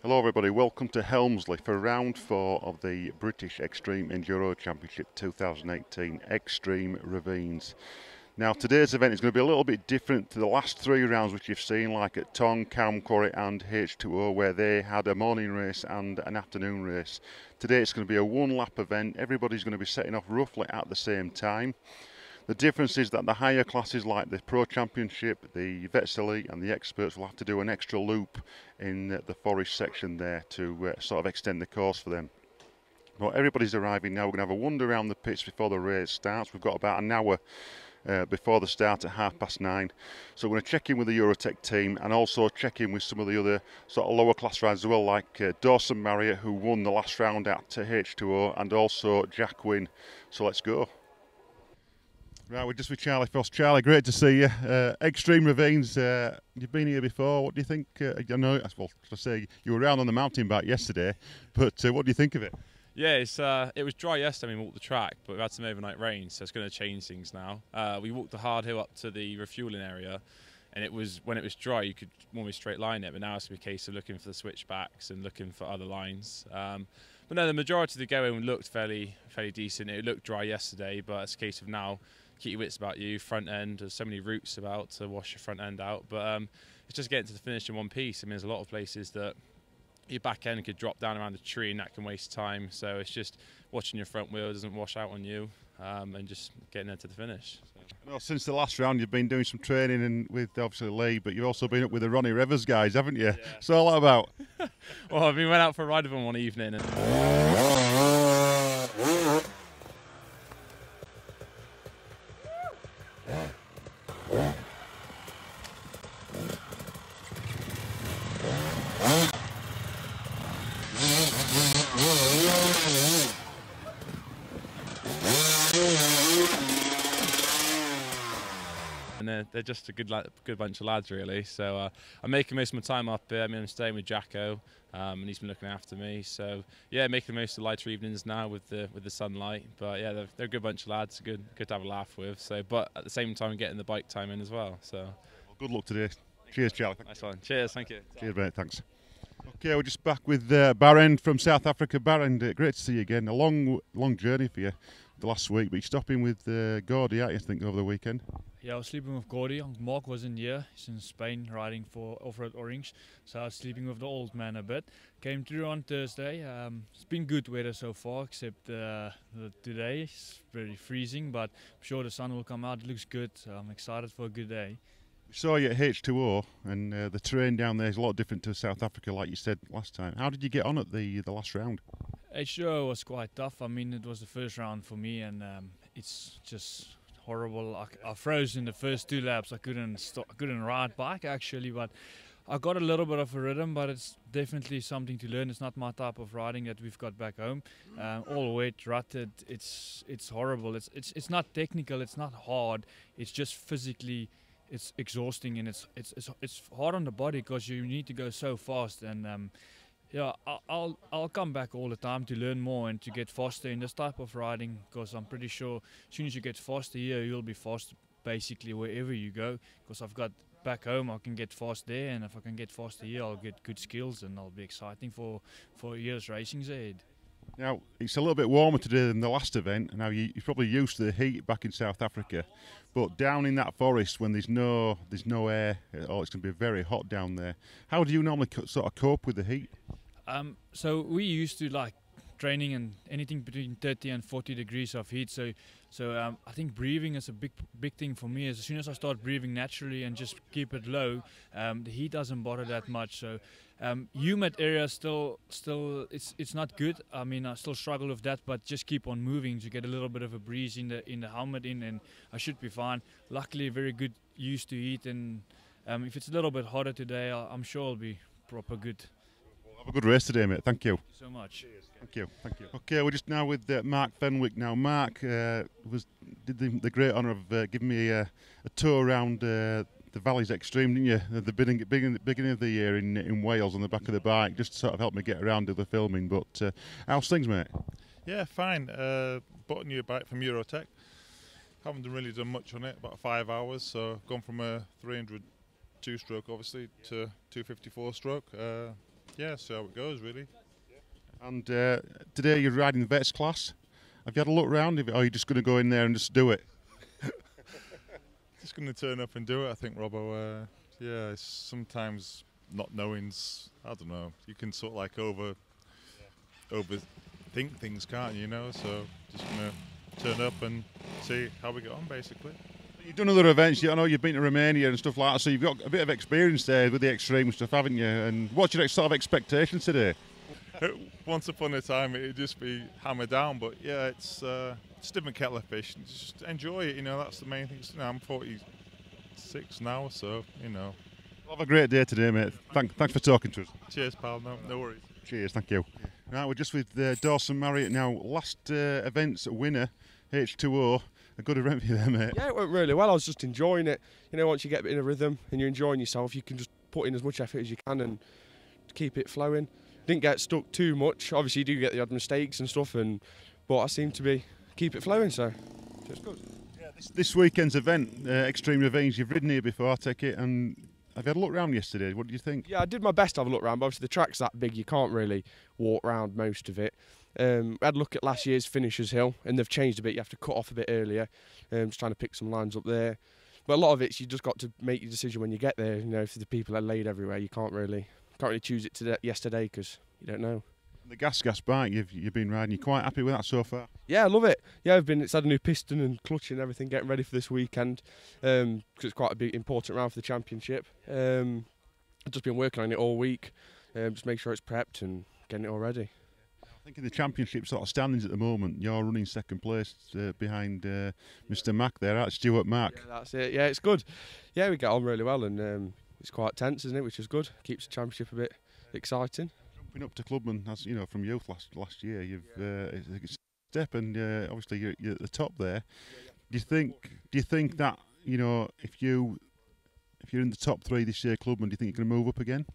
Hello everybody, welcome to Helmsley for round 4 of the British Extreme Enduro Championship 2018 Extreme Ravines. Now today's event is going to be a little bit different to the last 3 rounds which you've seen, like at Tong, Calm Quarry and H2O, where they had a morning race and an afternoon race. Today it's going to be a 1-lap event. Everybody's going to be setting off roughly at the same time. The difference is that the higher classes like the Pro Championship, the Vets Elite and the Experts will have to do an extra loop in the forest section there to sort of extend the course for them. Well, everybody's arriving now. We're going to have a wander around the pits before the race starts. We've got about an hour before the start at 9:30. So we're going to check in with the Eurotek team and also check in with some of the other sort of lower class riders as well, like Dawson Marriott, who won the last round at H2O, and also Jack Wynn. So let's go. Right, we're just with Charlie Frost. Charlie, great to see you. Extreme Ravines, you've been here before. What do you think? I know, well, I say you were around on the mountain bike yesterday, but what do you think of it? Yeah, it was dry yesterday when we walked the track, but we had some overnight rain, so it's going to change things now. We walked the hard hill up to the refueling area, and when it was dry, you could almost straight line it, but now it's going to be a case of looking for the switchbacks and looking for other lines. But no, the majority of the going looked fairly decent. It looked dry yesterday, but it's a case of now keep your wits about you. Front end, there's so many routes about to wash your front end out, but it's just getting to the finish in one piece. I mean, there's a lot of places that your back end could drop down around a tree and that can waste time, so it's just watching your front wheel doesn't wash out on you, and just getting there to the finish. So. Well, since the last round you've been doing some training and with obviously Lee, but you've also been up with the Ronnie Revers guys, haven't you? Yeah. So all that about? Well, I mean, went out for a ride with them one evening and they're just a good bunch of lads, really. So I'm making most of my time up here. I mean, I'm staying with Jacko, and he's been looking after me. So yeah, making the most of the lighter evenings now with the sunlight. But yeah, they're a good bunch of lads. Good to have a laugh with. So, but at the same time, getting the bike time in as well. So Well, good luck today. Cheers, Charlie. Nice one. Cheers. Thank you. Cheers, mate. Thanks. Okay, we're just back with Barend from South Africa. Barend, great to see you again. A long journey for you the last week, but you're stopping with Brodie, aren't you, I think, over the weekend? Yeah, I was sleeping with Brodie. Mark wasn't here. He's in Spain riding for Off-Road Orange. So I was sleeping with the old man a bit. Came through on Thursday. It's been good weather so far, except today it's very freezing, but I'm sure the sun will come out. It looks good, so I'm excited for a good day. We saw you at H2O, and the terrain down there is a lot different to South Africa, like you said last time. How did you get on at the last round? H2O was quite tough. I mean, it was the first round for me, and it's just horrible. I froze in the first 2 laps. I couldn't ride bike actually, but I got a little bit of a rhythm. But it's definitely something to learn. It's not my type of riding that we've got back home. All wet, rutted. It's horrible. It's not technical. It's not hard. It's just physically. It's exhausting, and it's hard on the body because you need to go so fast. And yeah, I'll come back all the time to learn more and to get faster in this type of riding, because I'm pretty sure as soon as you get faster here, you'll be fast basically wherever you go. Because I've got back home, I can get fast there, and if I can get faster here, I'll get good skills, and I'll be exciting for years racing ahead. Now, it's a little bit warmer today than the last event. Now, you're probably used to the heat back in South Africa, but down in that forest when there's no air, oh, it's going to be very hot down there. How do you normally sort of cope with the heat? So we used to like training in anything between 30 and 40 degrees of heat. So I think breathing is a big thing for me. As soon as I start breathing naturally and just keep it low, the heat doesn't bother that much. So humid areas still it's not good. I mean, I still struggle with that, but just keep on moving to get a little bit of a breeze in the helmet and I should be fine. Luckily, very good used to heat, and if it's a little bit hotter today, I'm sure I'll be proper good. Have a good race today, mate. Thank you. Thank you so much. Thank you. Okay, we're just now with Mark Fenwick. Now, Mark did the great honour of giving me a tour around the Valleys Extreme, didn't you? At the beginning of the year in Wales on the back of the bike, just to sort of help me get around to the filming. But how's things, mate? Yeah, fine. Bought a new bike from Eurotek. Haven't really done much on it, about 5 hours. So I've gone from a 300 2-stroke, obviously, to 254 stroke. yeah, see how it goes really. And today you're riding the vets class. Have you had a look round, or are you just going to go in there and just do it? Just going to turn up and do it, I think, Robbo. Yeah, it's sometimes not knowing's, I don't know, you can sort of like overthink things, can't you, So just going to turn up and see how we get on, basically. You've done other events, I know you've been to Romania and stuff like that, so you've got a bit of experience there with the extreme stuff, haven't you? And what's your sort of expectations today? Once upon a time it'd just be hammered down, but yeah, it's different kettle of fish. Just enjoy it, that's the main thing. I'm 46 now, so, Well, have a great day today, mate. Thanks for talking to us. Cheers, pal. No worries. Cheers, thank you. Right, we're just with Dawson Marriott now. Last event's winner, H2O. A good event for you there, mate. Yeah, it went really well. I was just enjoying it. Once you get a bit in a rhythm and you're enjoying yourself, you can just put in as much effort as you can and keep it flowing. Didn't get stuck too much. Obviously, you do get the odd mistakes and stuff, but I seem to keep it flowing, so it's good. Yeah, this weekend's event, Extreme Ravines, you've ridden here before, I take it, and have you had a look around yesterday? What do you think? Yeah, I did my best to have a look around, but obviously the track's that big, you can't really walk around most of it. We had a look at last year's Finishers Hill, and they've changed a bit. You have to cut off a bit earlier. Just trying to pick some lines up there. But a lot of it's you just got to make your decision when you get there. If the people are laid everywhere, you can't really choose it yesterday because you don't know. The GasGas bike you've been riding, you're quite happy with that so far? Yeah, I love it. Yeah, it's had a new piston and clutch and everything, getting ready for this weekend because it's quite a big important round for the championship. I've just been working on it all week, just make sure it's prepped and getting it all ready. I think in the championship sort of standings at the moment, you're running second place behind Mr. Mack there, right? Stuart Mack. Yeah, that's it. Yeah, it's good. Yeah, we get on really well and it's quite tense, isn't it? Which is good. Keeps the championship a bit exciting. Jumping up to Clubman, as you know, from youth last year, you've it's a good step, and obviously you're at the top there. Do you think that if you're in the top 3 this year, Clubman, do you think you're going to move up again?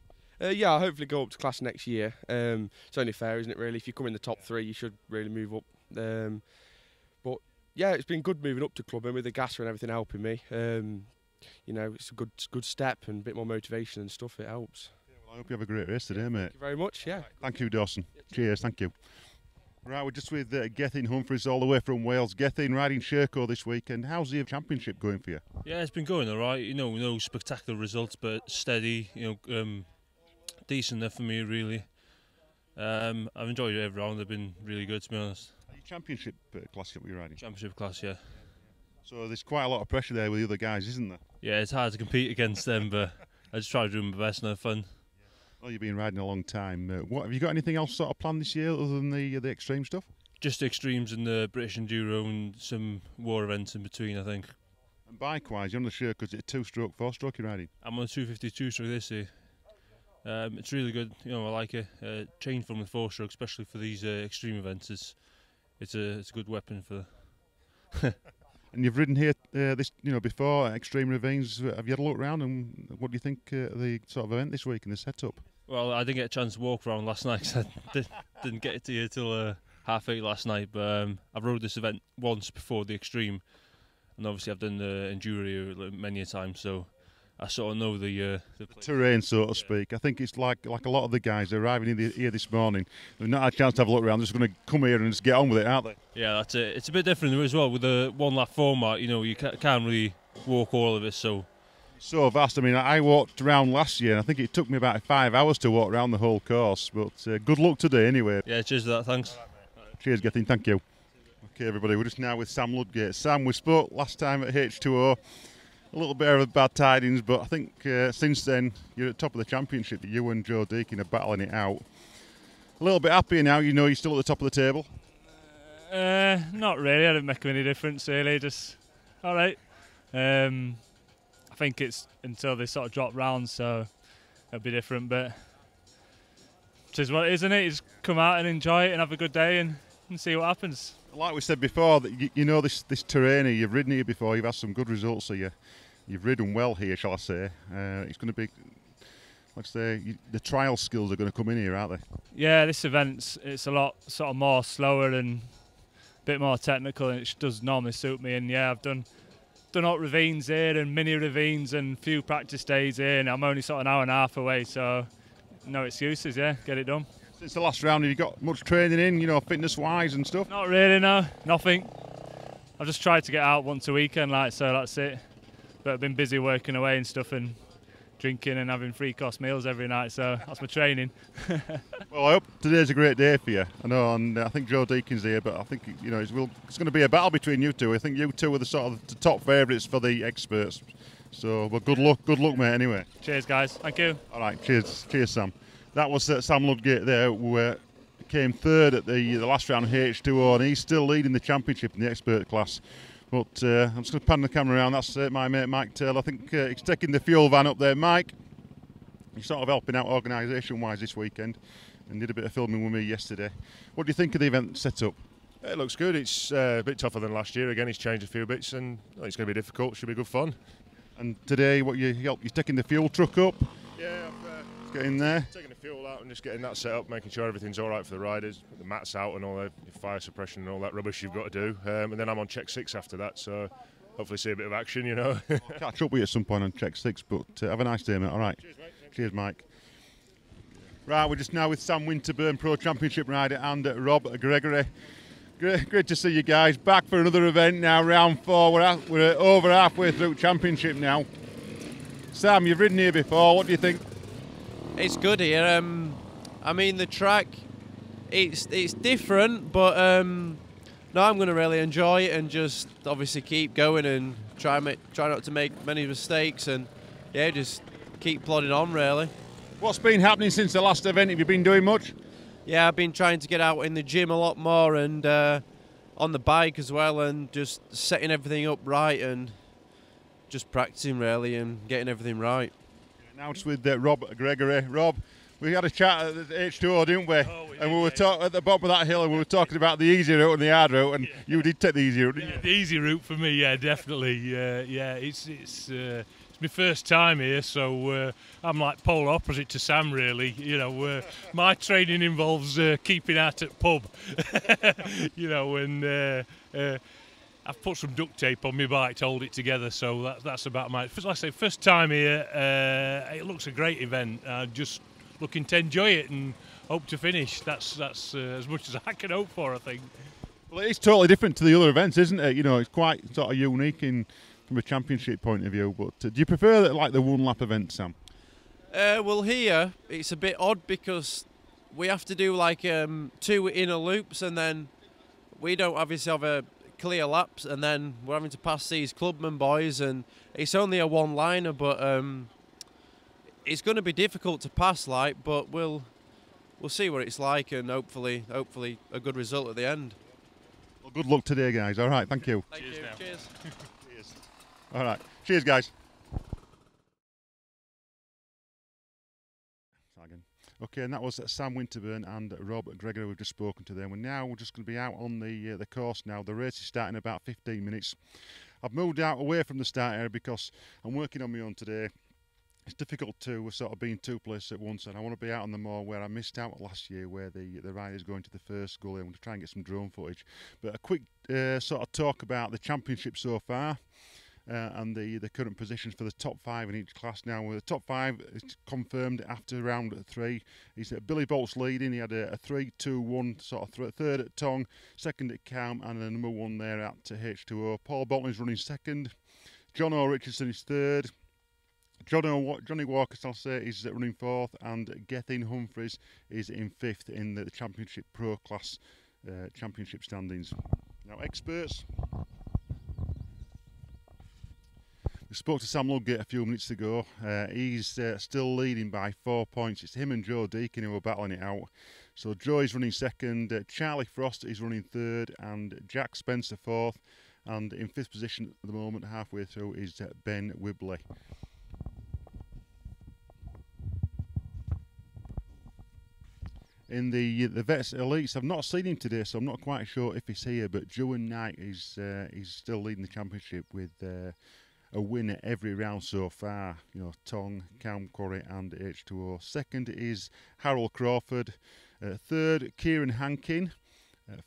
Yeah, I'll hopefully go up to class next year. It's only fair, isn't it, really? If you come in the top 3, you should really move up. But yeah, it's been good moving up to Clubman with the gasser and everything helping me. It's a good step and a bit more motivation and stuff. It helps. Yeah, well, I hope you have a great race today, mate. Thank you very much. Yeah. Thank you, Dawson. Cheers. Thank you. Right, we're just with Gethin Humphreys all the way from Wales. Gethin riding Sherco this weekend. How's the championship going for you? Yeah, it's been going all right. No spectacular results, but steady. Decent enough for me, really. I've enjoyed every round. They've been really good, to be honest. Are you championship class that you're riding? Championship class, yeah. So there's quite a lot of pressure there with the other guys, isn't there? Yeah, it's hard to compete against them, but I just try to do my best and have fun. Well, you've been riding a long time. What have you got? Anything else sort of planned this year other than the extreme stuff? Just extremes and the British Enduro and some war events in between, I think. And bike-wise, you're on the Sherco. Is it a 2-stroke, 4-stroke you're riding? I'm on a 252 stroke this year. It's really good. I like it. Change from the 4-stroke, especially for these extreme events. It's a good weapon for. And you've ridden here before Extreme Ravines. Have you had a look around, and what do you think of the sort of event this week and the setup? Well, I didn't get a chance to walk around last night because I didn't get to here till 8:30 last night. But I've rode this event once before the Extreme, and obviously I've done the Enduro here many a time, so I sort of know the terrain, so to speak. I think it's like a lot of the guys arriving here this morning. They've not had a chance to have a look around. They're just going to come here and just get on with it, aren't they? Yeah, that's it. It's a bit different as well with the one-lap format. You can't really walk all of it, so. It's so vast. I mean, I walked around last year, and I think it took me about 5 hours to walk around the whole course. But good luck today, anyway. Yeah, cheers for that. Thanks. Cheers, Gethin. Thank you. Okay, everybody, we're just now with Sam Ludgate. Sam, we spoke last time at H2O. A little bit of bad tidings, but I think since then you're at the top of the championship. You and Joe Deakin are battling it out. A little bit happier now, you're still at the top of the table? Not really, I didn't make any difference really, just alright. I think it's until they sort of drop rounds, so it'll be different, but it is what it is, isn't it? You just come out and enjoy it and have a good day and see what happens. Like we said before, that this terrain here, you've ridden here before, you've had some good results here. You've ridden well here, shall I say. It's going to be, let's say, the trial skills are going to come in here, aren't they? Yeah, this event's it's a lot sort of more slower and a bit more technical, and it does normally suit me. And yeah, I've done up ravines here and mini ravines and a few practice days here, and I'm only sort of an hour and a half away, so no excuses, yeah, get it done. Since the last round, have you got much training in, you know, fitness-wise and stuff? Not really, no, nothing. I've just tried to get out once a weekend, like, so that's it. But I've been busy working away and stuff and drinking and having free-cost meals every night, so that's my training. Well, I hope today's a great day for you. I know, and I think Joe Deacon's here, but I think, you know, it's going to be a battle between you two. I think you two are the sort of the top favourites for the experts. So, well, good luck, mate, anyway. Cheers, guys. Thank you. All right, cheers, Sam. That was Sam Ludgate there, who came third at the last round of H2O, and he's still leading the championship in the expert class. But I'm just going to pan the camera around. That's my mate Mike Taylor. I think he's taking the fuel van up there. Mike, you're sort of helping out organisation-wise this weekend, and did a bit of filming with me yesterday. What do you think of the event setup? It looks good. It's a bit tougher than last year. Again, he's changed a few bits, and it's going to be difficult. Should be good fun. And today, you're taking the fuel truck up? Yeah, Get in there. taking the fuel out and just getting that set up, making sure everything's all right for the riders, put the mats out and all the fire suppression and all that rubbish you've got to do. And then I'm on check 6 after that, so hopefully see a bit of action, you know. I'll catch up with you at some point on check 6, but have a nice day, mate. All right. Cheers, mate. Cheers, Mike. Right, we're just now with Sam Winterburn, Pro Championship rider, and Rob Gregory. Great to see you guys back for another event now, round 4. We're over halfway through Championship now. Sam, you've ridden here before. What do you think? It's good here. I mean, the track, it's different, but no, I'm going to really enjoy it and just obviously keep going and try not to make many mistakes and yeah, just keep plodding on really. What's been happening since the last event? Have you been doing much? Yeah, I've been trying to get out in the gym a lot more and on the bike as well, and just setting everything up right and just practicing really and getting everything right. Now it's with Rob Gregory. Rob, we had a chat at the H2O, didn't we? Oh, we and did, we were at the bottom of that hill, and we were talking about the easy route and the hard route, and you did take the easy route, didn't you? The easy route for me, yeah, definitely. Yeah, it's my first time here, so I'm like polar opposite to Sam, really. You know, my training involves keeping out at pub, you know, and I've put some duct tape on my bike to hold it together, so that's about my. Like I say, first time here. It looks a great event. Just looking to enjoy it and hope to finish. That's as much as I can hope for, I think. Well, it's totally different to the other events, isn't it? You know, it's quite sort of unique from a championship point of view. But do you prefer the one lap event, Sam? Well, here it's a bit odd because we have to do like 2 inner loops, and then we don't obviously have a clear laps, and then we're having to pass these Clubman boys, and it's only a one-liner, but it's going to be difficult to pass, like, but we'll see what it's like, and hopefully a good result at the end. Well, good luck today, guys. All right, thank you. Thank you. Cheers. Cheers. All right, cheers, guys. Okay, and that was Sam Winterburn and Rob Gregory. We've just spoken to them. And now we're just going to be out on the course now. The race is starting in about 15 minutes. I've moved out away from the start area because I'm working on my own today. It's difficult to sort of be in 2 places at once, and I want to be out on the moor where I missed out last year, where the riders going to the first gully. I'm going to try and get some drone footage. But a quick sort of talk about the championship so far. And the current positions for the top 5 in each class. Now, the top 5 is confirmed after round 3. He's Billy Bolt's leading. He had a 3-2-1 sort of third at Tong, second at Calm, and a number 1 there at H2O. Paul Bolton is running second. John O. Richardson is third. Jonny Walker, I'll say, is running 4th, and Gethin Humphreys is in 5th in the Championship Pro Class Championship standings. Now, experts. We spoke to Sam Ludgate a few minutes ago. He's still leading by 4 points. It's him and Joe Deacon who are battling it out. So Joe is running second, Charlie Frost is running third, and Jack Spencer 4th. And in 5th position at the moment, halfway through, is Ben Wibley. In the Vets Elites, I've not seen him today, so I'm not quite sure if he's here. But Joe Knight is still leading the championship with a win at every round so far. You know, Tong, Calm Quarry, and H2O. Second is Harold Crawford. Third, Kieran Hankin.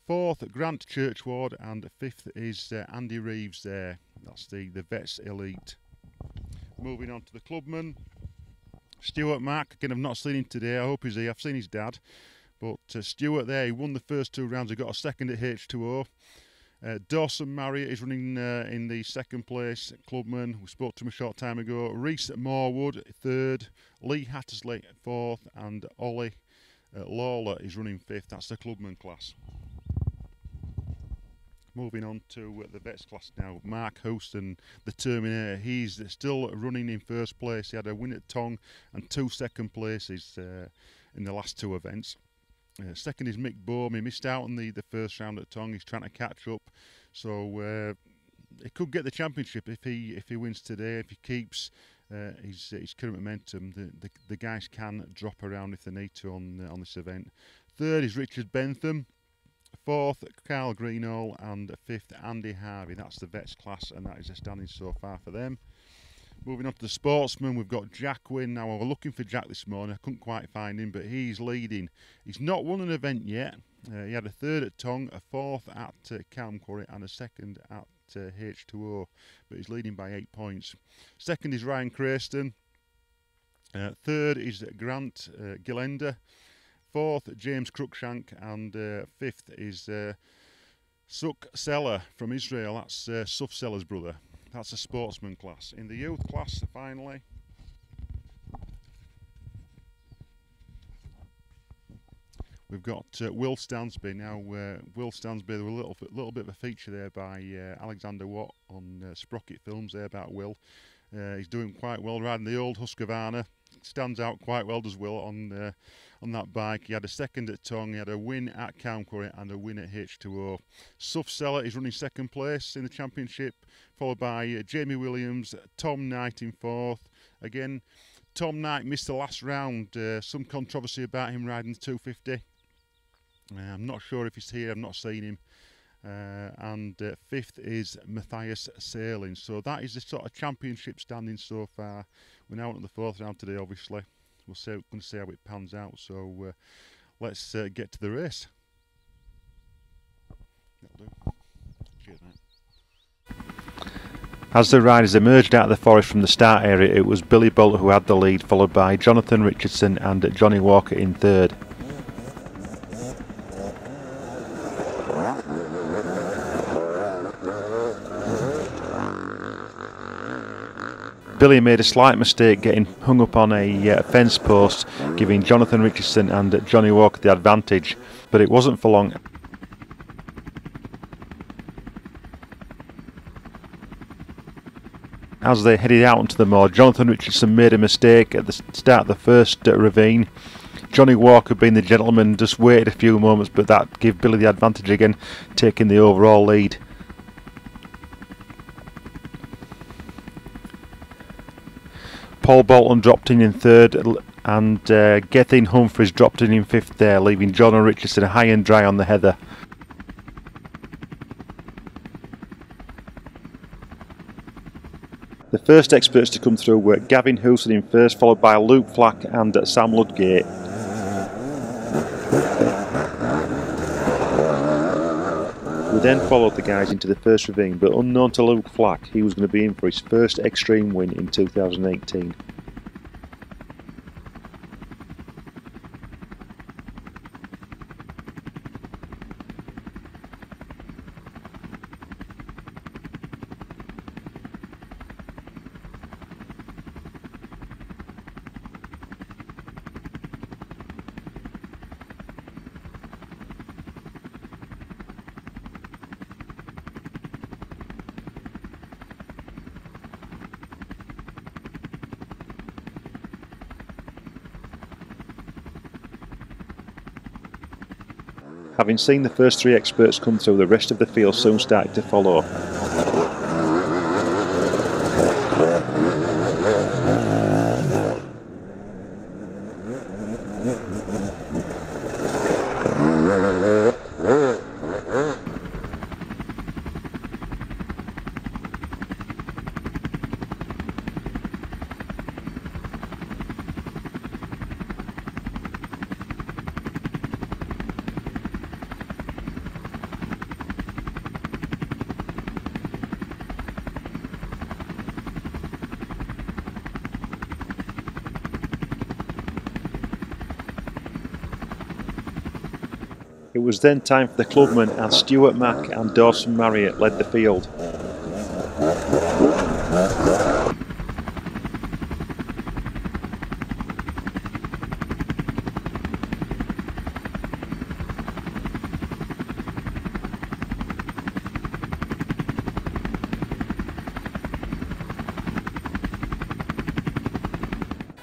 4th, Grant Churchward, and 5th is Andy Reeves there. That's the Vets Elite. Moving on to the Clubman. Stuart Mack, again, I've not seen him today. I hope he's here. I've seen his dad. But Stuart there, he won the first 2 rounds. He got a second at H2O. Dawson Marriott is running in the second place. Clubman, we spoke to him a short time ago. Reese Morwood, 3rd. Lee Hattersley, 4th. And Ollie Lawler is running 5th. That's the Clubman class. Moving on to the vets class now. Mark Houston, the Terminator, he's still running in first place. He had a win at Tong and 2 second places in the last 2 events. Second is Mick Bohm. He missed out on the first round at Tong. He's trying to catch up, so he could get the championship if he wins today. If he keeps his current momentum, the guys can drop around if they need to on this event. Third is Richard Bentham. 4th, Carl Greenall, and 5th, Andy Harvey. That's the vets class, and that is the standings so far for them. Moving on to the sportsmen, we've got Jack Wynn. Now, I was looking for Jack this morning. I couldn't quite find him, but he's leading. He's not won an event yet. He had a 3rd at Tong, a 4th at Camquarry, and a 2nd at H2O, but he's leading by 8 points. 2nd is Ryan Crayston. 3rd is Grant Gillender. 4th, James Cruikshank, and 5th is Suk Seller from Israel. That's Suf Seller's brother. That's a sportsman class. In the youth class, finally, we've got Will Stansby. Now, Will Stansby, there was a little bit of a feature there by Alexander Watt on Sprocket Films there about Will. He's doing quite well riding the old Husqvarna. Stands out quite well, does Will, on that bike. He had a 2nd at Tong, he had a win at Camquarry and a win at H2O. Suf Seller is running 2nd place in the championship, followed by Jamie Williams, Tom Knight in 4th. Again, Tom Knight missed the last round. Some controversy about him riding the 250. I'm not sure if he's here, I've not seen him. And 5th is Matthias Sailing. So that is the sort of championship standing so far. We're now on the 4th round today, obviously. We're going to see how it pans out. So let's get to the race. That'll do. Cheers, mate. As the riders emerged out of the forest from the start area, it was Billy Bolt who had the lead, followed by Jonathan Richardson and Johnny Walker in 3rd. Billy made a slight mistake getting hung up on a fence post, giving Jonathan Richardson and Johnny Walker the advantage, but it wasn't for long. As they headed out onto the moor, Jonathan Richardson made a mistake at the start of the first ravine. Johnny Walker, being the gentleman, just waited a few moments, but that gave Billy the advantage again, taking the overall lead. Paul Bolton dropped in 3rd, and Gethin Humphreys dropped in 5th there, leaving John and Richardson high and dry on the heather. The first experts to come through were Gavin Houston in 1st, followed by Luke Flack and Sam Ludgate. We then followed the guys into the first ravine, but unknown to Luke Flack, he was going to be in for his first extreme win in 2018. Having seen the first 3 experts come through, the rest of the field soon started to follow. It was then time for the Clubman, and Stuart Mack and Dawson Marriott led the field.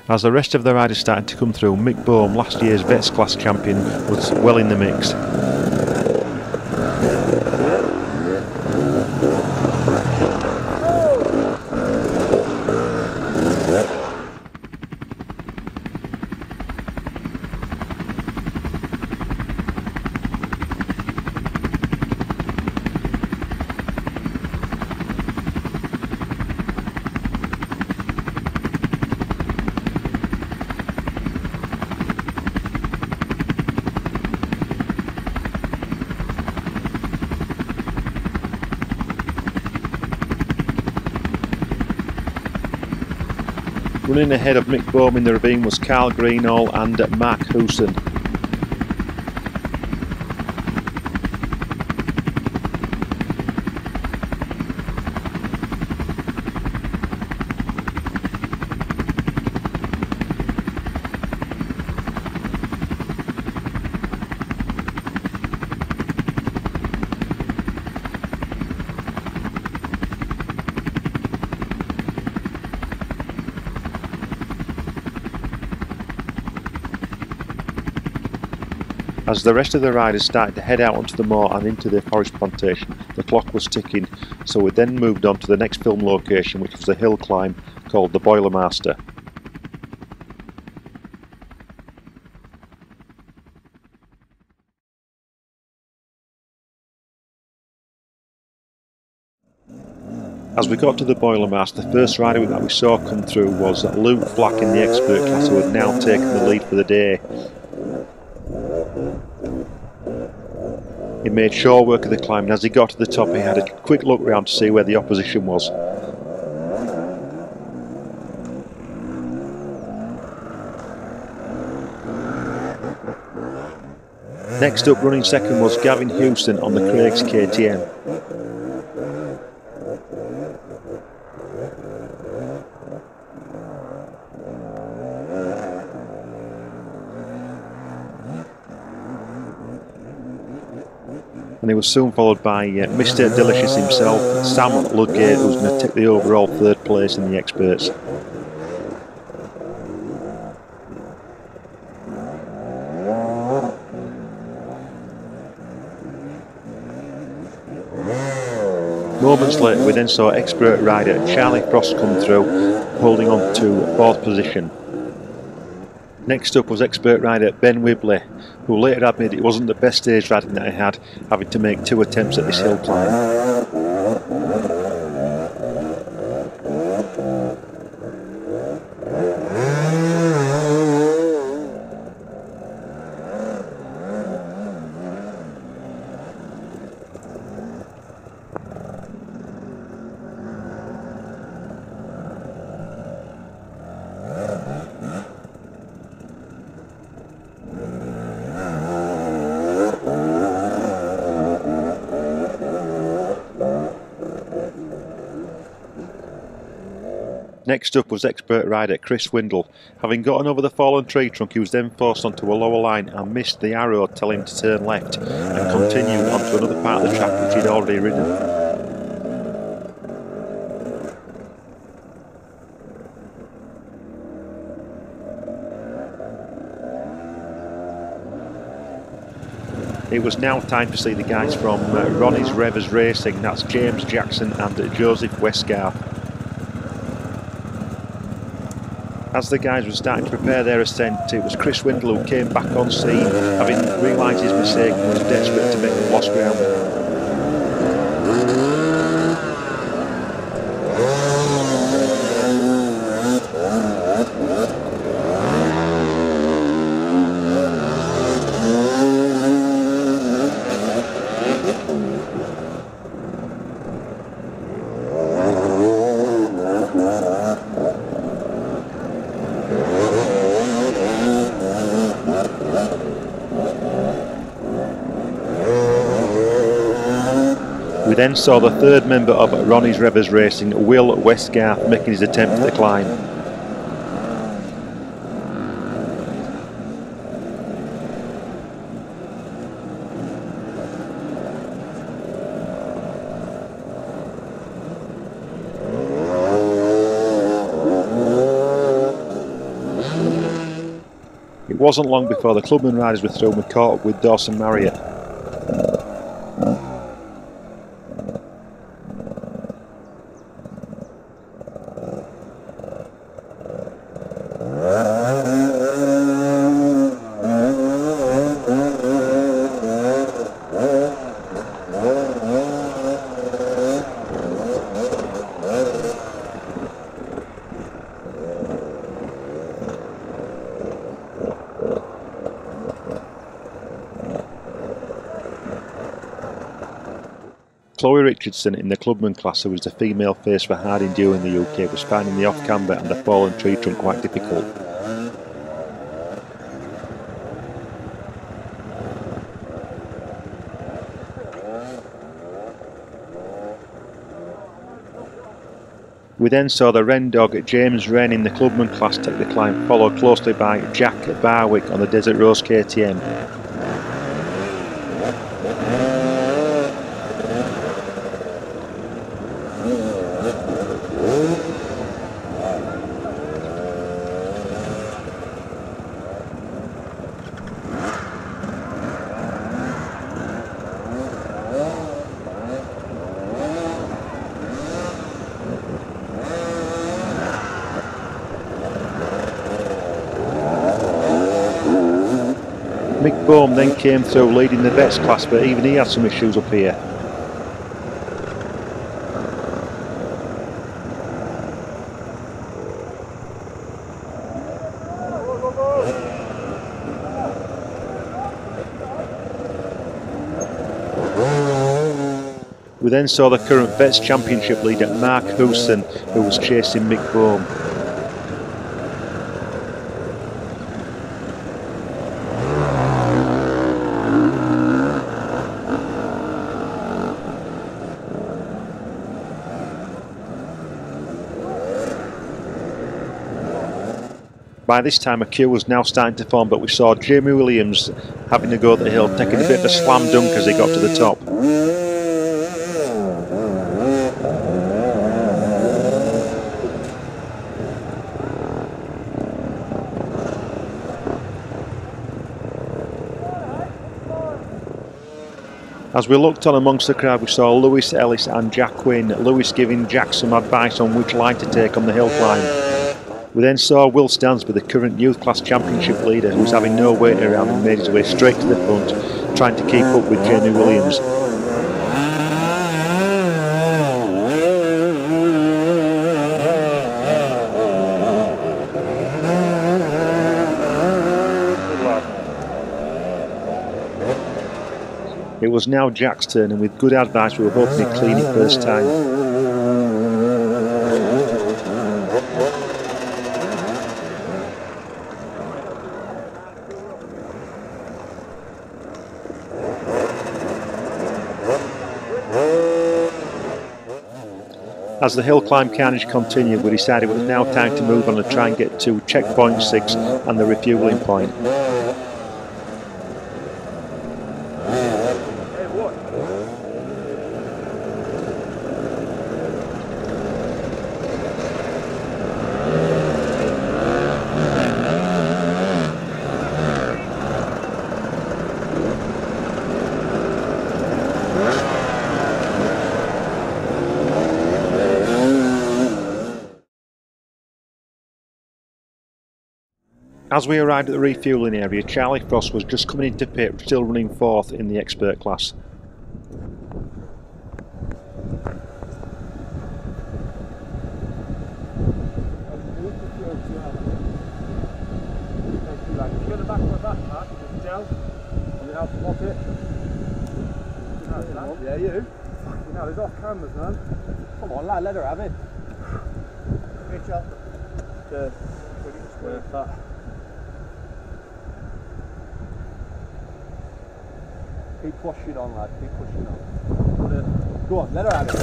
As the rest of the riders started to come through, Mick Bohm, last year's Vets Class champion, was well in the mix. Running ahead of Mick Bohm in the ravine was Carl Greenall and Mark Hooson. As the rest of the riders started to head out onto the moor and into the forest plantation, the clock was ticking, so we then moved on to the next film location, which was a hill climb called the Boilermaster. As we got to the Boilermaster, the first rider that we saw come through was Luke Flack in the expert class, who had now taken the lead for the day. He made sure work of the climb, and as he got to the top he had a quick look round to see where the opposition was. Next up, running second, was Gavin Houston on the Craig's KTM. And he was soon followed by Mr. Delicious himself, Sam Ludgate, who was going to take the overall third place in the experts. Moments later we then saw expert rider Charlie Frost come through, holding on to fourth position. Next up was expert rider Ben Wibley, who later admitted it wasn't the best stage riding that he had, having to make 2 attempts at this hill climb. Next up was expert rider Chris Windle. Having gotten over the fallen tree trunk, he was then forced onto a lower line and missed the arrow telling him to turn left and continued onto another part of the track which he'd already ridden. It was now time to see the guys from Ronnie's Revers Racing, that's James Jackson and Joseph Westgarth. As the guys were starting to prepare their ascent, it was Chris Windle who came back on scene, having realised his mistake and was desperate to make lost ground. We then saw the third member of Ronnie's Revers Racing, Will Westgarth, making his attempt at the climb. It wasn't long before the Clubman riders were through and we caught up with Dawson Marriott. Chloe Richardson in the Clubman class, who was the female face for hard enduro in the UK, was finding the off-camber and the fallen tree trunk quite difficult. We then saw the Wren dog James Wren in the Clubman class take the climb, followed closely by Jack Barwick on the Desert Rose KTM. Mick Bohm then came through leading the vets class, but even he had some issues up here. We then saw the current Vets Championship leader Mark Houston, who was chasing Mick Bohm. By this time a queue was now starting to form, but we saw Jamie Williams having to go at the hill, taking a bit of a slam dunk as he got to the top. As we looked on amongst the crowd, we saw Lewis Ellis and Jack Quinn, Lewis giving Jack some advice on which line to take on the hill climb. We then saw Will Stansby, the current youth class championship leader, who was having no weight around and made his way straight to the front, trying to keep up with Jamie Williams. It was now Jack's turn, and with good advice we were hoping he'd clean it first time. As the hill climb carnage continued, we decided it was now time to move on and try and get to checkpoint 6 and the refuelling point. As we arrived at the refuelling area, Charlie Frost was just coming into pit, still running 4th in the expert class. Yeah, you. No, there's off cameras, man. Come on, lad, let her have it. Reach up. Square that. Keep pushing on, lad. Keep pushing on. Go on, let her have it.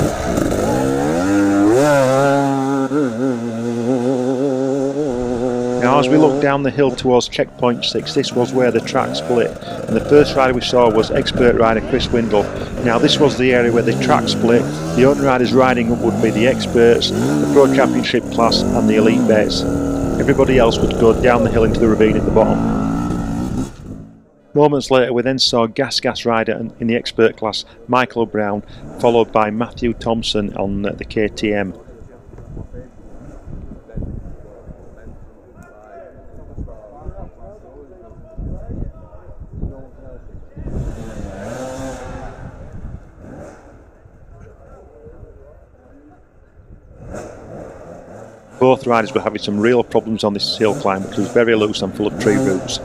Now as we look down the hill towards checkpoint 6, this was where the track split, and the first rider we saw was expert rider Chris Windle. Now this was the area where the track split. The only riders riding up would be the experts, the Pro Championship class and the elite vets. Everybody else would go down the hill into the ravine at the bottom. Moments later we then saw GasGas rider in the expert class Michael Brown, followed by Matthew Thompson on the KTM. Both riders were having some real problems on this hill climb, which was very loose and full of tree roots.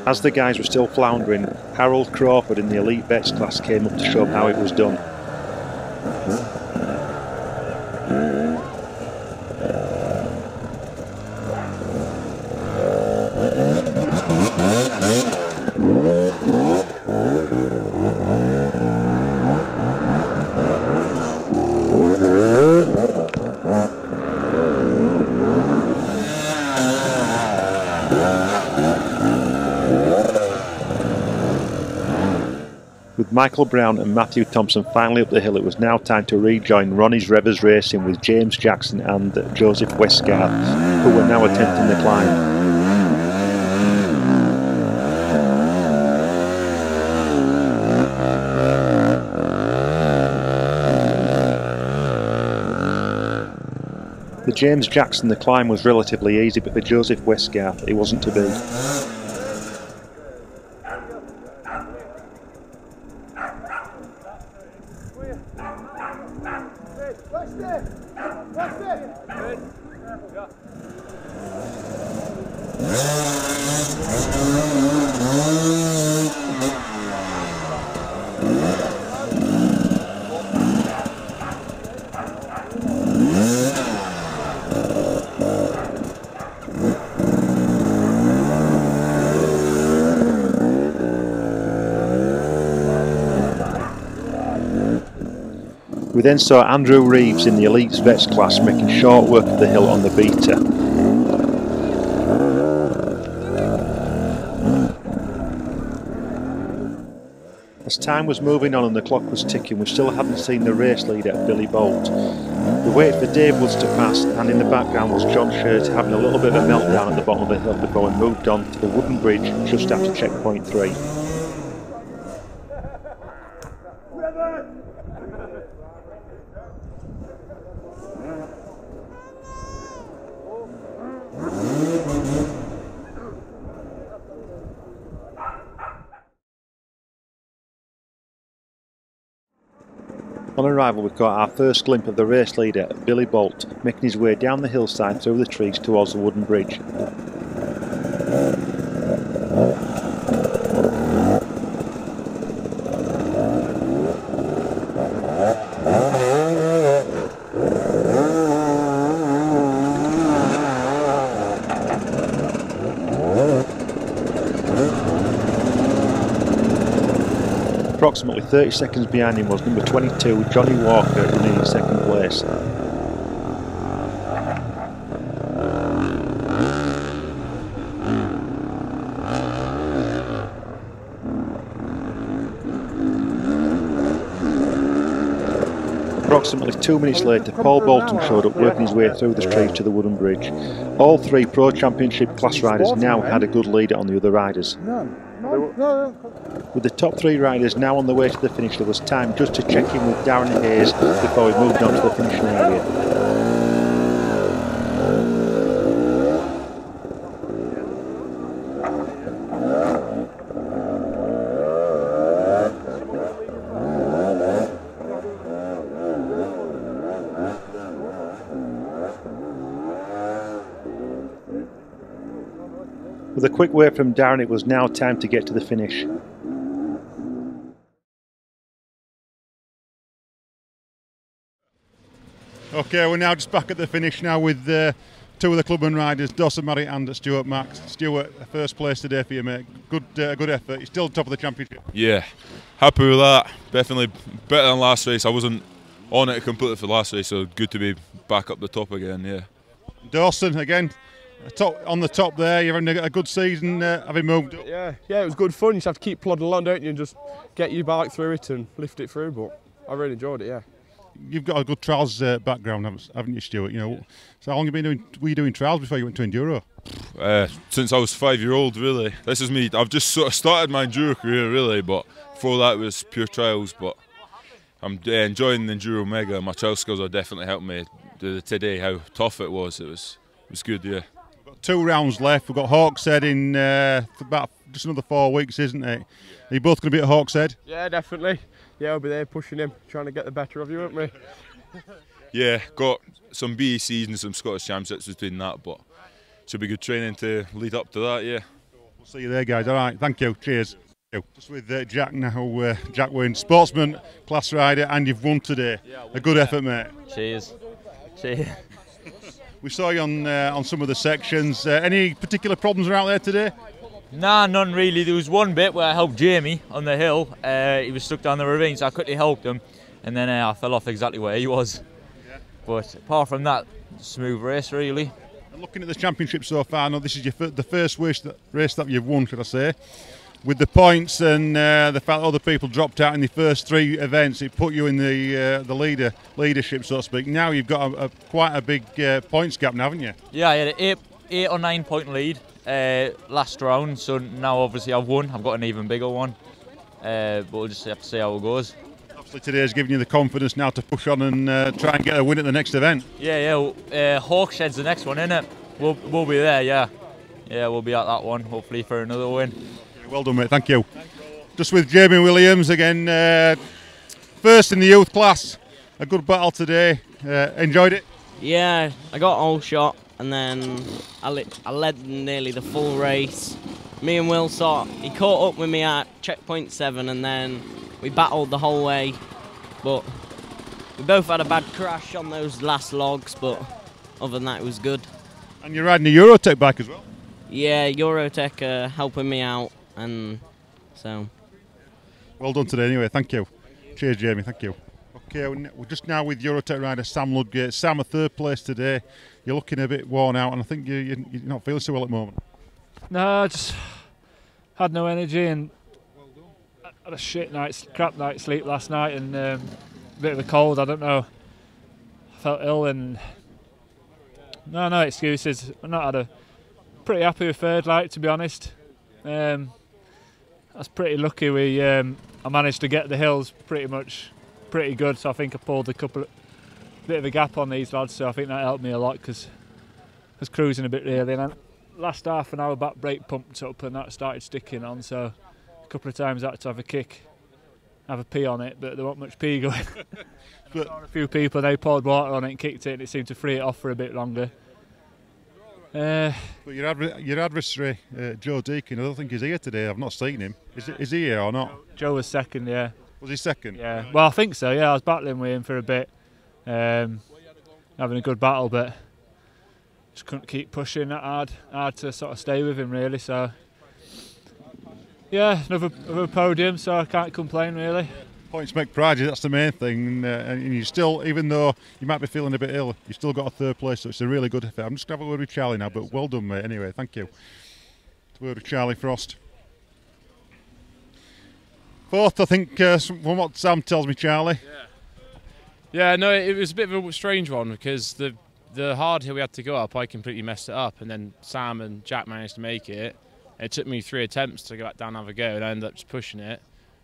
As the guys were still floundering, Harold Crawford in the Elite Vets class came up to show them how it was done. With Michael Brown and Matthew Thompson finally up the hill, it was now time to rejoin Ronnie's Revers Racing with James Jackson and Joseph Westgarth, who were now attempting the climb. For James Jackson, the climb was relatively easy, but for Joseph Westgarth, it wasn't to be. We then saw Andrew Reeves in the Elite Vets class making short work of the hill on the Beta. As time was moving on and the clock was ticking, we still hadn't seen the race leader, Billy Bolt. We waited for Dave Woods to pass, and in the background was John Shirt having a little bit of a meltdown at the bottom of the hill before we moved on to the wooden bridge just after checkpoint 3. On arrival, we caught our first glimpse of the race leader, Billy Bolt, making his way down the hillside through the trees towards the wooden bridge. Approximately 30 seconds behind him was number 22, Jonny Walker, running in second place. approximately 2 minutes later, Paul Bolton showed up working his way through the trees to the wooden bridge. All three Pro Championship class riders now had a good leader on the other riders. With the top 3 riders now on the way to the finish, there was time just to check in with Darren Hayes before we moved on to the finishing area. With a quick word from Darren, it was now time to get to the finish. Okay, we're now just back at the finish now with 2 of the Clubman riders, Dawson, Marriott and Stuart Max. Stuart, first place today for you, mate. Good effort. You're still top of the championship. Yeah, happy with that. Definitely better than last race. I wasn't on it completely for last race, so good to be back up the top again, yeah. Dawson, again, on the top there. You're having a good season, having moved up. Yeah, it was good fun. You just have to keep plodding along, don't you, and just get your bike through it and lift it through, but I really enjoyed it, yeah. You've got a good trials background, haven't you, Stuart? You know, so how long have you been were you doing trials before you went to enduro? Since I was 5-year-old, really. This is me. I've just sort of started my enduro career, really, but before that it was pure trials. But I'm enjoying the enduro mega. My trial skills are definitely helping me today. How tough it was. It was good, yeah. We've got 2 rounds left. We've got Hawkeshead in about just another 4 weeks, isn't it? Are you both going to be at Hawkeshead? Yeah, definitely. Yeah, I'll be there pushing him, trying to get the better of you, won't we? Yeah, got some BECs and some Scottish Championships between that, but should be good training to lead up to that, yeah. We'll see you there, guys. All right, thank you. Cheers. Just with Jack now. Jack Wynne, sportsman, class rider, and you've won today. A good effort, mate. Cheers. Cheers. We saw you on some of the sections. Any particular problems around there today? Nah, none really. There was one bit where I helped Jamie on the hill. He was stuck down the ravine, so I quickly helped him, and then I fell off exactly where he was. Yeah. But apart from that, smooth race really. And looking at the championship so far, I know this is the first race that you've won, should I say. With the points and the fact that other people dropped out in the first 3 events, it put you in the leadership, so to speak. Now you've got quite a big points gap, now, haven't you? Yeah, I had an 8 or 9 point lead last round, so now obviously I've won. I've got an even bigger one, but we'll just have to see how it goes. Obviously today's giving you the confidence now to push on and try and get a win at the next event. Yeah. Hawkeshead's the next one, isn't it? We'll be there, yeah. Yeah, we'll be at that one, hopefully for another win. Yeah, well done, mate. Thank you. Just with Jamie Williams again, first in the youth class. A good battle today. Enjoyed it? Yeah, I got all shot. And then I led nearly the full race. Me and Will he caught up with me at checkpoint 7, and then we battled the whole way. But we both had a bad crash on those last logs, but other than that, it was good. And you're riding a Eurotek bike as well? Yeah, Eurotek helping me out, and so. Well done today anyway, thank you. Cheers, Jamie, thank you. Okay, we're just now with Eurotek rider Sam Ludgate. Sam, a 3rd place today. You're looking a bit worn out, and I think you're not feeling so well at the moment. No, I just had no energy and had a crap night's sleep last night, and a bit of a cold. I don't know. I felt ill, and no excuses. Pretty happy with 3rd, like, to be honest. I was pretty lucky. I managed to get the hills pretty good, so I think I pulled bit of a gap on these lads, so I think that helped me a lot because I was cruising a bit really, and then last half an hour back brake pumped up and that started sticking on, so a couple of times I had to have a kick, have a pee on it, but there wasn't much pee going. But a few people, they poured water on it and kicked it, and it seemed to free it off for a bit longer. But your adversary, Joe Deacon, I don't think he's here today. I've not seen him. Is he here or not? Joe was second, yeah. Was he second? Yeah, well I think so, yeah. I was battling with him for a bit. Having a good battle, but just couldn't keep pushing that hard to sort of stay with him really, so yeah, another podium, so I can't complain really. Points make pride, that's the main thing, and you still, even though you might be feeling a bit ill, you still got a 3rd place, so it's a really good effort. I'm just going to have a word with Charlie now, but well done, mate, anyway, thank you. A word with Charlie Frost. 4th, I think, from what Sam tells me, Charlie. Yeah, no, it was a bit of a strange one because the hard hill we had to go up, I completely messed it up, and then Sam and Jack managed to make it. It took me 3 attempts to go back down and have a go, and I ended up just pushing it.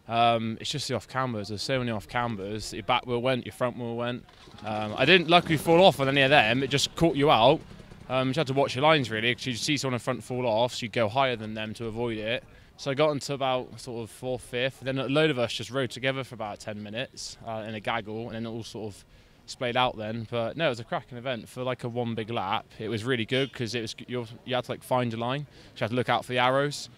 It's just the off-cambers. There's so many off-cambers. Your back wheel went, your front wheel went. I didn't luckily fall off on any of them. It just caught you out. You had to watch your lines, really, because you'd see someone in front fall off, so you'd go higher than them to avoid it. So I got into about sort of 4th, 5th, and then a load of us just rode together for about 10 minutes in a gaggle, and then it all sort of splayed out then. But no, it was a cracking event for like a one big lap. It was really good because it was you had to like find your line. You had to look out for the arrows.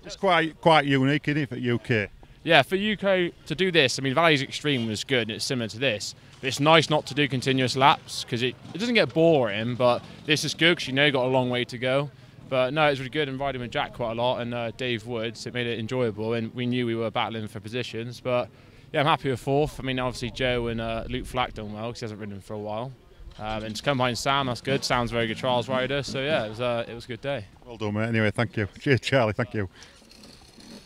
It's quite unique, isn't it, for UK? Yeah, for UK to do this, I mean, Valley's Extreme was good and it's similar to this. But it's nice not to do continuous laps because it doesn't get boring, but this is good because you know you've got a long way to go. But no, it was really good, and riding with Jack quite a lot and Dave Woods, it made it enjoyable, and we knew we were battling for positions. But yeah, I'm happy with 4th. I mean, obviously Joe and Luke Flack done well because he hasn't ridden for a while. And to come behind Sam, that's good. Sam's a very good trials rider, so yeah, it was a good day. Well done, mate. Anyway, thank you. Cheers, Charlie. Thank you.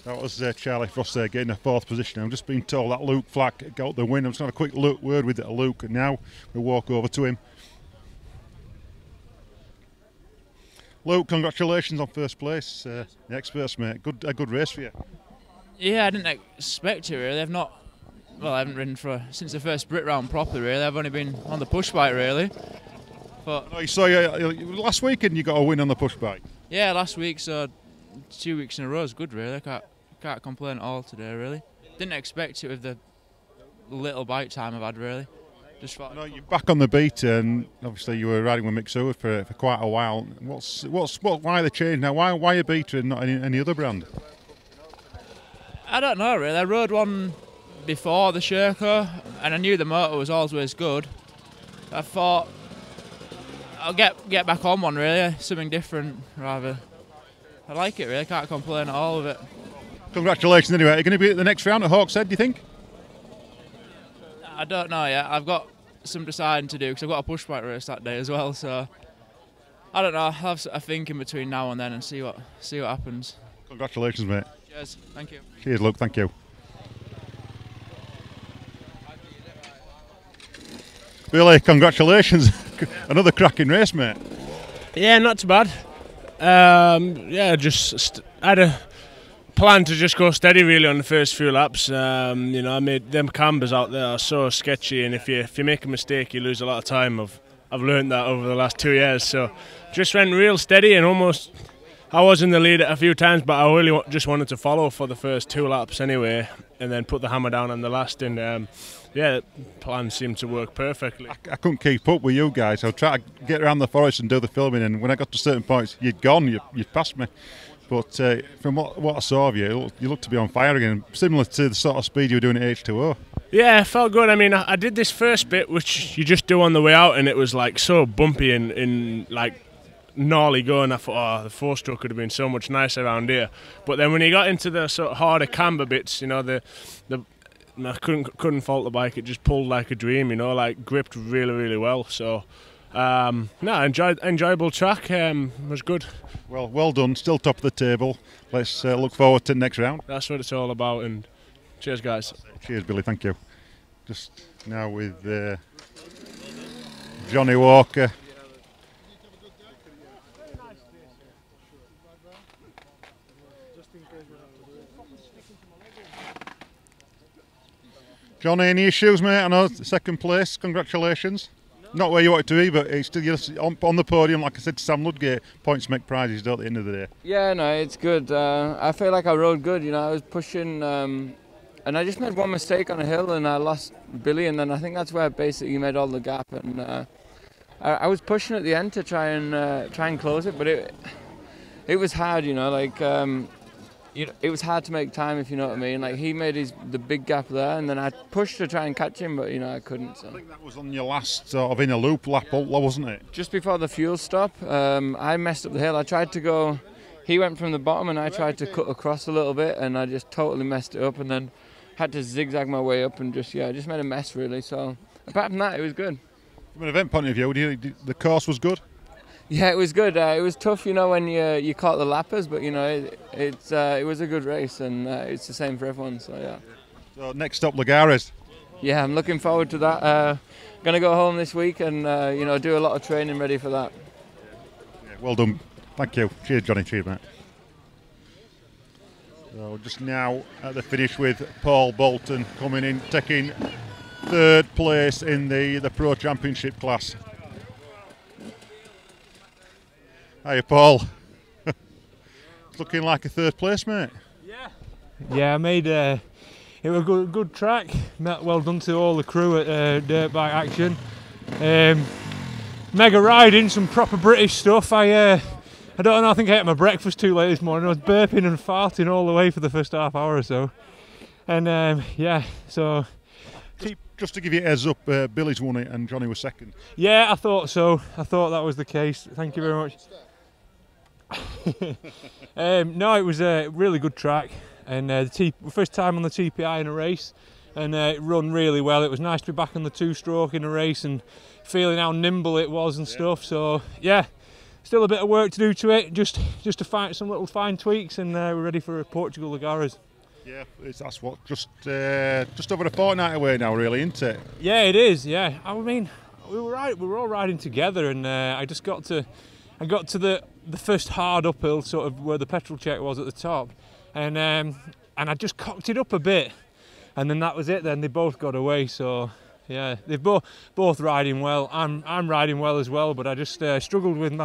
That was Charlie Frost there getting a 4th position. I'm just being told that Luke Flack got the win. I'm just going to have a quick word with Luke, and now we'll walk over to him. Luke, congratulations on 1st place. The experts, mate. A good race for you. Yeah, I didn't expect it really. I haven't ridden since the first Brit round properly. Really, I've only been on the push bike really. But I saw you last weekend. You got a win on the push bike. Yeah, last week, so 2 weeks in a row is good really. I can't complain at all today really. Didn't expect it with the little bike time I've had really. Just thought. You're back on the beat, and obviously you were riding with Mick Seward for quite a while. Why the change now? Why a beater and not any other brand? I don't know really. I rode one before the Sherco, and I knew the motor was always good. I thought I'll get back on one really, something different rather. I like it really. I can't complain at all with it. Congratulations anyway. Are you going to be at the next round at Hawkeshead, do you think? I don't know yet. I've got some deciding to do because I've got a push bike race that day as well. So I don't know. I'll have a think in between now and then and see what happens. Congratulations, mate. Cheers. Thank you. Cheers, Luke. Thank you. Billy, congratulations. Another cracking race, mate. Yeah, not too bad. Yeah, just had a plan to just go steady really on the first few laps. I made them cambers out there are so sketchy, and if you make a mistake, you lose a lot of time. I've learned that over the last 2 years. So just went real steady, and almost I was in the lead a few times, but I really just wanted to follow for the first 2 laps anyway, and then put the hammer down on the last. And yeah, the plan seemed to work perfectly. I couldn't keep up with you guys. I would try to get around the forest and do the filming, and when I got to certain points, you'd gone, you'd passed me. But from what I saw of you looked to be on fire again, similar to the sort of speed you were doing at H2O. Yeah, it felt good. I mean, I did this first bit, which you just do on the way out, and it was like so bumpy and like gnarly going. I thought, oh, the 4-stroke could have been so much nicer around here. But then when you got into the sort of harder camber bits, I couldn't fault the bike. It just pulled like a dream, like gripped really, really well. So, enjoyable track. Was good. Well done. Still top of the table. Let's look forward to the next round. That's what it's all about. And cheers, guys. Cheers, Billy. Thank you. Just now with Johnny Walker. Johnny, any issues, mate? I know 2nd place. Congratulations. Not where you want it to be, but it's still you're on the podium. Like I said to Sam Ludgate, points make prizes, don't they, at the end of the day? Yeah, no, it's good. I feel like I rode good. I was pushing, and I just made one mistake on a hill, and I lost Billy, and then I think that's where basically made all the gap. And I was pushing at the end to try and close it, but it was hard. It was hard to make time, if you know what I mean. Like, he made the big gap there, and then I pushed to try and catch him, but I couldn't. So. I think that was on your last sort of inner loop lap, wasn't it? Just before the fuel stop, I messed up the hill. I tried to go. He went from the bottom, and I tried to cut across a little bit, and I just totally messed it up, and then had to zigzag my way up, and just made a mess really. So apart from that, it was good. From an event point of view, the course was good. Yeah, it was good. It was tough, when you caught the lappers, but it was a good race, and it's the same for everyone. So yeah. So next up, Lagares. yeah, I'm looking forward to that. Gonna go home this week and you know, do a lot of training ready for that. Yeah, well done. Thank you. Cheers, Johnny. Cheers, mate. So just now at the finish with Paul Bolton coming in, taking 3rd place in the Pro Championship class. Hiya, Paul. It's looking like a 3rd place, mate. Yeah, I made it was a good track. Well done to all the crew at Dirtbike-Action. Mega riding, some proper British stuff. I don't know, I think I ate my breakfast too late this morning. I was burping and farting all the way for the first half hour or so. And yeah, so... Just to give you a heads up, Billy's won it and Johnny was 2nd. Yeah, I thought so. I thought that was the case. Thank you very much. No, it was a really good track. And first time on the TPI in a race, and it run really well. It was nice to be back on the 2-stroke in a race and feeling how nimble it was and stuff. So yeah, still a bit of work to do to it, just to find some little fine tweaks, and we're ready for Portugal Lagares. Yeah, that's what, just over a fortnight away now, really, isn't it? Yeah, it is. Yeah, I mean, we were all riding together, and I got to the first hard uphill, sort of where the petrol check was at the top. And I just cocked it up a bit, and then that was it. Then they both got away. So yeah, they're both riding well. I'm riding well as well, but I just struggled with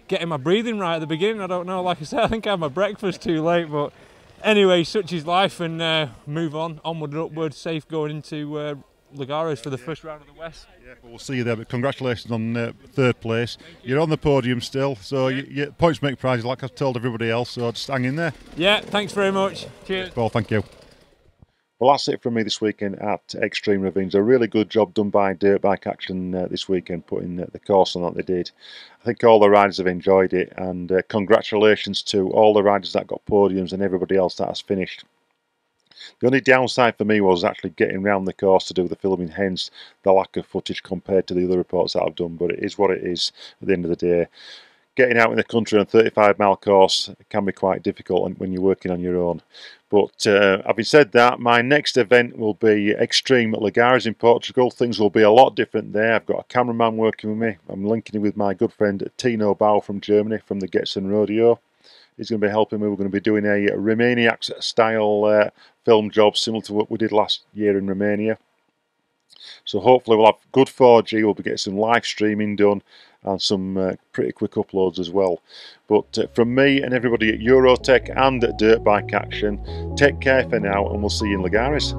getting my breathing right at the beginning. I don't know. Like I said, I think I had my breakfast too late. But anyway, such is life, and move on, onward and upward. Safe going into Lagares for the first round of the West. Yeah, but we'll see you there. But congratulations on 3rd place. You're on the podium still, so you points make prizes, like I've told everybody else. So just hang in there. Yeah, thanks very much. Cheers. Paul, thank you. Well, that's it from me this weekend at Extreme Ravines. A really good job done by Dirtbike-Action this weekend, putting the course on that they did. I think all the riders have enjoyed it, and congratulations to all the riders that got podiums and everybody else that has finished. The only downside for me was actually getting round the course to do the filming, hence the lack of footage compared to the other reports that I've done, but it is what it is at the end of the day. Getting out in the country on a 35-mile course can be quite difficult when you're working on your own. But having said that, my next event will be Extreme Lagares in Portugal. Things will be a lot different there. I've got a cameraman working with me. I'm linking in with my good friend Tino Bau from Germany, from the Gethin Rodeo. He's going to be helping me. We're going to be doing a Romaniac-style film job similar to what we did last year in Romania. So hopefully we'll have good 4G. We'll be getting some live streaming done and some pretty quick uploads as well. But from me and everybody at Eurotek and at Dirtbike-Action, take care for now, and we'll see you in Lagares.